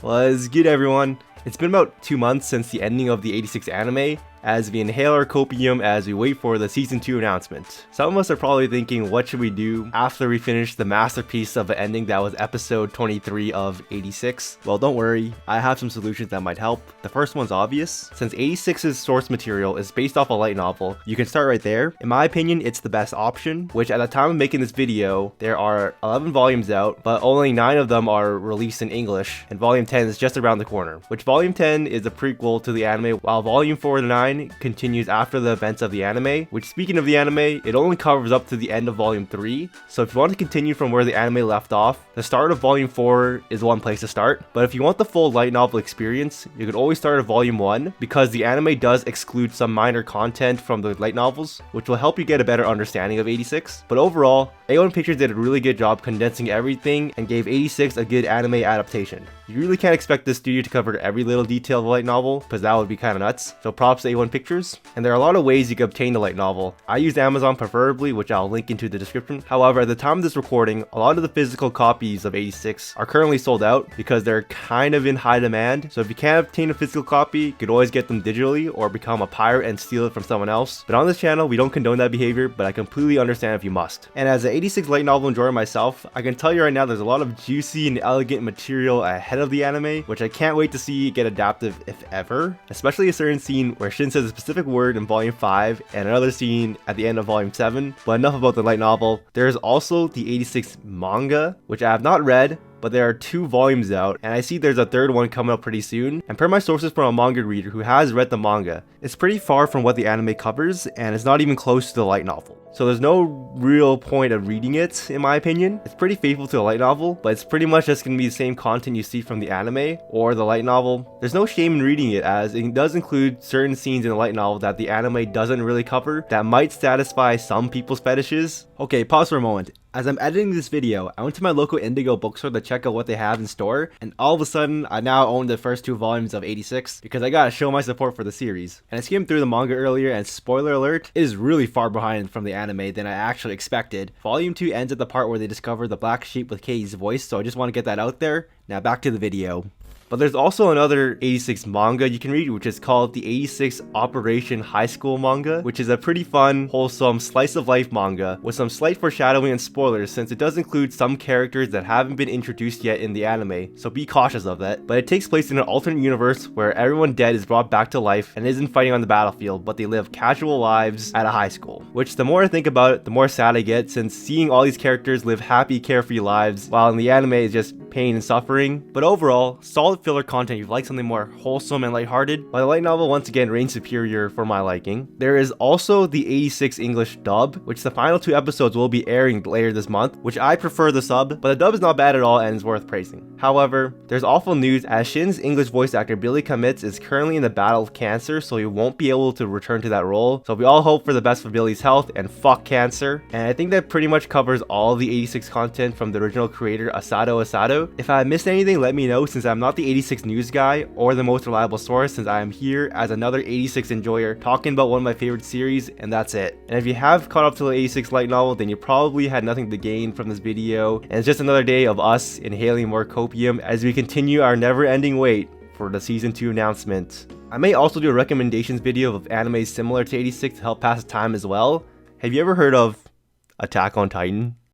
What's good, everyone? It's been about 2 months since the ending of the 86 anime, as we inhale our copium as we wait for the season 2 announcement. Some of us are probably thinking, what should we do after we finish the masterpiece of an ending that was episode 23 of 86? Well, don't worry, I have some solutions that might help. The first one's obvious. Since 86's source material is based off a light novel, you can start right there. In my opinion, it's the best option, which at the time of making this video, there are 11 volumes out, but only 9 of them are released in English, and volume 10 is just around the corner, which volume 10 is a prequel to the anime, while volume 4 to 9 continues after the events of the anime, which, speaking of the anime, it only covers up to the end of volume 3, so if you want to continue from where the anime left off, the start of volume 4 is one place to start. But if you want the full light novel experience, you could always start at volume 1, because the anime does exclude some minor content from the light novels, which will help you get a better understanding of 86. But overall, A1 Pictures did a really good job condensing everything and gave 86 a good anime adaptation. You really can't expect this studio to cover every little detail of a light novel, because that would be kind of nuts, so props to A1 Pictures. And there are a lot of ways you can obtain the light novel. I used Amazon preferably, which I'll link into the description. However, at the time of this recording, a lot of the physical copies of 86 are currently sold out because they're kind of in high demand, so if you can't obtain a physical copy, you could always get them digitally or become a pirate and steal it from someone else. But on this channel, we don't condone that behavior, but I completely understand if you must. And as an 86 light novel enjoyer myself, I can tell you right now there's a lot of juicy and elegant material ahead of the anime, which I can't wait to see get adapted if ever, especially a certain scene where Shin says a specific word in volume 5 and another scene at the end of volume 7. But enough about the light novel. There is also the 86 manga, which I have not read, but there are 2 volumes out, and I see there's a third one coming up pretty soon. And per my sources from a manga reader who has read the manga, it's pretty far from what the anime covers, and it's not even close to the light novel. So there's no real point of reading it, in my opinion. It's pretty faithful to the light novel, but it's pretty much just going to be the same content you see from the anime or the light novel. There's no shame in reading it, as it does include certain scenes in the light novel that the anime doesn't really cover that might satisfy some people's fetishes. Okay, pause for a moment. As I'm editing this video, I went to my local Indigo bookstore to check out what they have in store, and all of a sudden, I now own the first 2 volumes of 86 because I gotta show my support for the series. And I skimmed through the manga earlier, and spoiler alert, it is really far behind from the anime than I actually expected. Volume 2 ends at the part where they discover the black sheep with Katie's voice, so I just want to get that out there. Now back to the video. But there's also another 86 manga you can read, which is called the 86 Operation High School manga, which is a pretty fun, wholesome, slice of life manga with some slight foreshadowing and spoilers, since it does include some characters that haven't been introduced yet in the anime, so be cautious of that. But it takes place in an alternate universe where everyone dead is brought back to life and isn't fighting on the battlefield, but they live casual lives at a high school. Which, the more I think about it, the more sad I get, since seeing all these characters live happy, carefree lives, while in the anime is just pain and suffering. But overall, solid filler content if you like something more wholesome and lighthearted, while the light novel once again reigns superior for my liking. There is also the 86 English dub, which the final 2 episodes will be airing later this month, which I prefer the sub, but the dub is not bad at all and is worth praising. However, there's awful news, as Shin's English voice actor Billy Commits is currently in the battle of cancer, so he won't be able to return to that role. So we all hope for the best for Billy's health, and fuck cancer. And I think that pretty much covers all of the 86 content from the original creator Asado Asado. If I missed anything, let me know, since I'm not the 86 news guy or the most reliable source, since I am here as another 86 enjoyer talking about one of my favorite series, and that's it. And if you have caught up to the 86 light novel, then you probably had nothing to gain from this video, and it's just another day of us inhaling more copium as we continue our never-ending wait for the season 2 announcement. I may also do a recommendations video of animes similar to 86 to help pass the time as well. Have you ever heard of Attack on Titan?